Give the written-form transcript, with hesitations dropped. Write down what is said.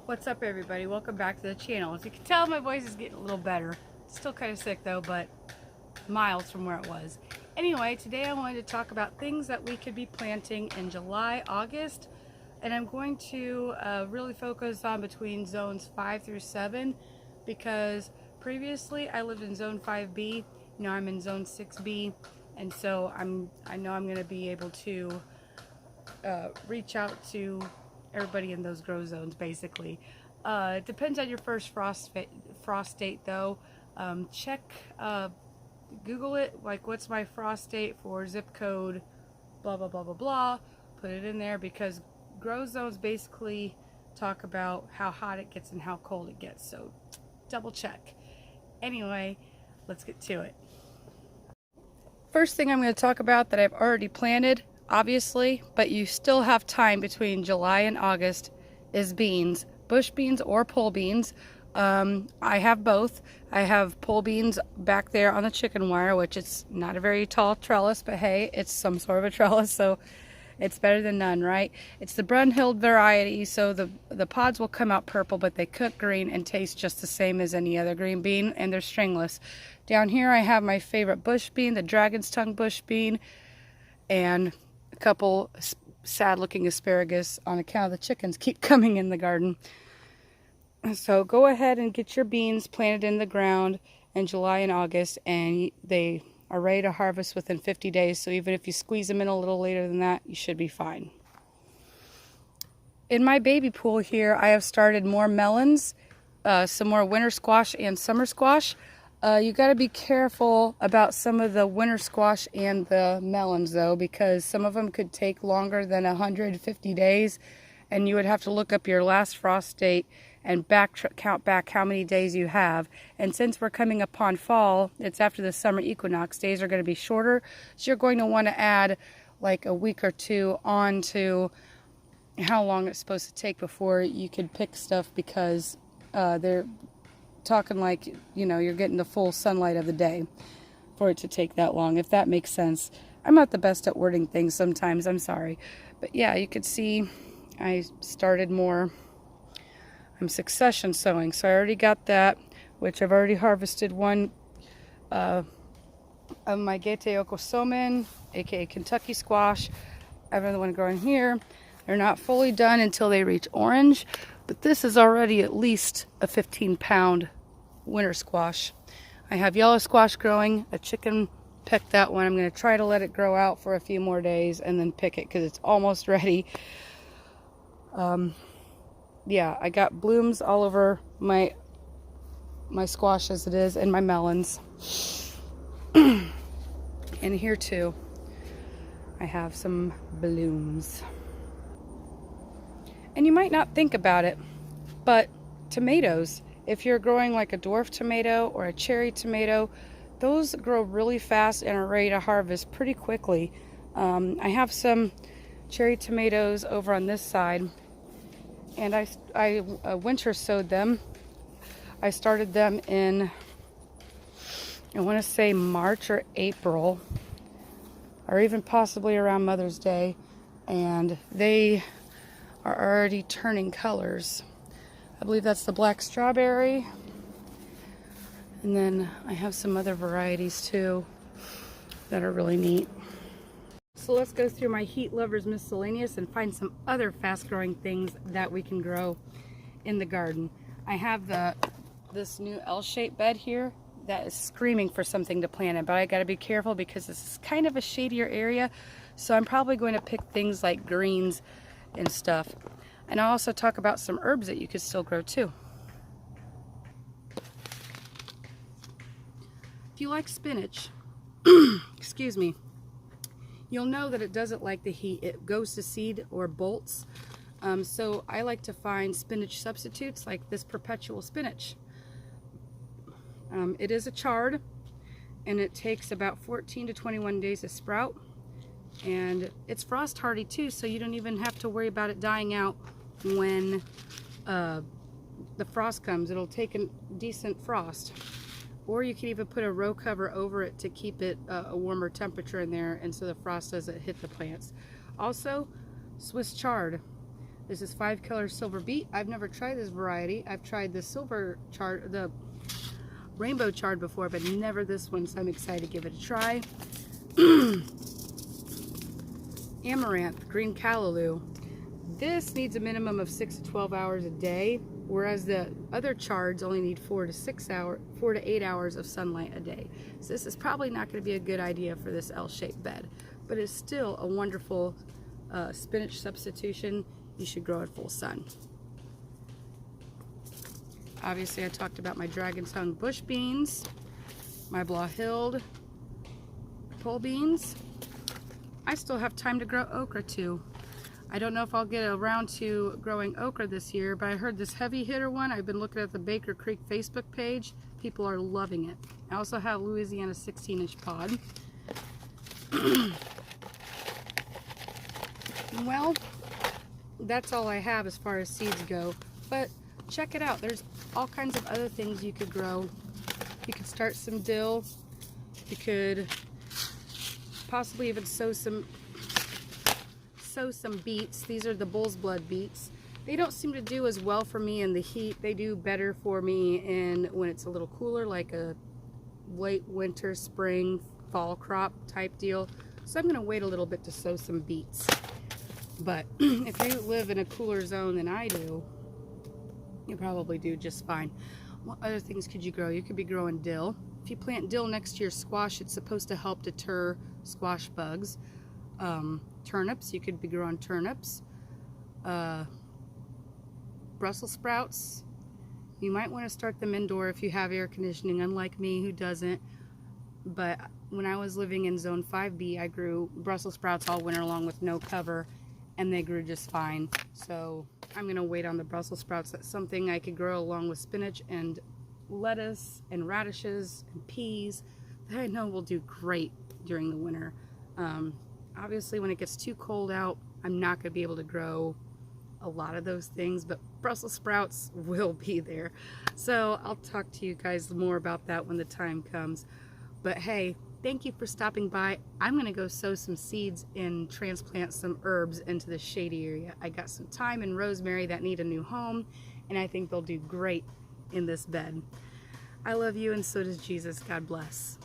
What's up, everybody? Welcome back to the channel. As you can tell, my voice is getting a little better. Still kind of sick though, but miles from where it was. Anyway, today I wanted to talk about things that we could be planting in July, August, and I'm going to really focus on between zones 5 through 7 because previously I lived in zone 5B. Now I'm in zone 6B, and so I know I'm going to be able to reach out to everybody in those grow zones basically. It depends on your first frost date though. Check, Google it, like what's my frost date for zip code, blah blah blah blah blah. Put it in there because grow zones basically talk about how hot it gets and how cold it gets, so double check. Anyway, let's get to it. First thing I'm going to talk about that I've already planted, obviously, but you still have time between July and August, is beans. Bush beans or pole beans. I have both. I have pole beans back there on the chicken wire, which is not a very tall trellis, but hey, it's some sort of a trellis, so it's better than none, right? It's the Brunhild variety, so the pods will come out purple, but they cook green and taste just the same as any other green bean, and they're stringless. Down here I have my favorite bush bean, the dragon's tongue bush bean, and a couple sad looking asparagus on account of the chickens keep coming in the garden. So go ahead and get your beans planted in the ground in July and August, and they are ready to harvest within 50 days. So even if you squeeze them in a little later than that, you should be fine. In my baby pool here, I have started more melons, some more winter squash and summer squash. You got to be careful about some of the winter squash and the melons though, because some of them could take longer than 150 days, and you would have to look up your last frost date and count back how many days you have. And since we're coming upon fall, it's after the summer equinox, days are going to be shorter, so you're going to want to add like a week or two on to how long it's supposed to take before you could pick stuff, because they're talking like, you know, you're getting the full sunlight of the day for it to take that long, if that makes sense. I'm not the best at wording things sometimes, I'm sorry. But yeah, you could see I started more. I'm succession sowing, so I already got that, which I've already harvested one of my Gete Okosomen, aka Kentucky squash. I have another one growing here. They're not fully done until they reach orange, but this is already at least a 15-pound winter squash. I have yellow squash growing. A chicken picked that one. I'm going to try to let it grow out for a few more days and then pick it because it's almost ready. Yeah, I got blooms all over my squash as it is, and my melons. And here too, I have some blooms. And you might not think about it, but tomatoes, if you're growing like a dwarf tomato or a cherry tomato, those grow really fast and are ready to harvest pretty quickly. I have some cherry tomatoes over on this side, and I winter sowed them. I started them in, I want to say March or April, or even possibly around Mother's Day, and they are already turning colors. I believe that's the black strawberry, and then I have some other varieties too that are really neat. So let's go through my Heat Lovers Miscellaneous and find some other fast-growing things that we can grow in the garden. I have this new L-shaped bed here that is screaming for something to plant in, but I got to be careful because this is kind of a shadier area, so I'm probably going to pick things like greens and stuff. And I'll also talk about some herbs that you could still grow too. If you like spinach, excuse me, you'll know that it doesn't like the heat. It goes to seed or bolts. So I like to find spinach substitutes like this perpetual spinach. It is a chard, and it takes about 14 to 21 days to sprout. And it's frost hardy too, so you don't even have to worry about it dying out when the frost comes. It'll take a decent frost. Or you can even put a row cover over it to keep it a warmer temperature in there, and so the frost doesn't hit the plants. Also, Swiss chard. This is 5-color silver beet. I've never tried this variety. I've tried the silver chard, the rainbow chard before, but never this one, so I'm excited to give it a try. Amaranth, green callaloo. This needs a minimum of 6 to 12 hours a day, whereas the other chards only need 4 to 8 hours of sunlight a day. So this is probably not going to be a good idea for this L-shaped bed, but it's still a wonderful spinach substitution. You should grow in full sun. Obviously, I talked about my dragon tongue bush beans, my Blahilde pole beans. I still have time to grow okra too. I don't know if I'll get around to growing okra this year, but I heard this heavy hitter one. I've been looking at the Baker Creek Facebook page. People are loving it. I also have Louisiana 16-inch pod. Well, that's all I have as far as seeds go, but check it out. There's all kinds of other things you could grow. You could start some dill. You could possibly even sow some beets. These are the bull's blood beets. They don't seem to do as well for me in the heat. They do better for me in when it's a little cooler, like a late winter, spring, fall crop type deal. So I'm going to wait a little bit to sow some beets. But if you live in a cooler zone than I do, you probably do just fine. What other things could you grow? You could be growing dill. If you plant dill next to your squash, it's supposed to help deter squash bugs. Turnips, you could be growing turnips. Brussels sprouts, you might want to start them indoor if you have air conditioning, unlike me who doesn't. But when I was living in zone 5B, I grew Brussels sprouts all winter long with no cover, and they grew just fine. So I'm going to wait on the Brussels sprouts. That's something I could grow along with spinach and lettuce and radishes and peas that I know will do great during the winter. Obviously, when it gets too cold out, I'm not going to be able to grow a lot of those things, but Brussels sprouts will be there. So I'll talk to you guys more about that when the time comes. But hey, thank you for stopping by. I'm going to go sow some seeds and transplant some herbs into the shady area. I got some thyme and rosemary that need a new home, and I think they'll do great in this bed. I love you, and so does Jesus. God bless.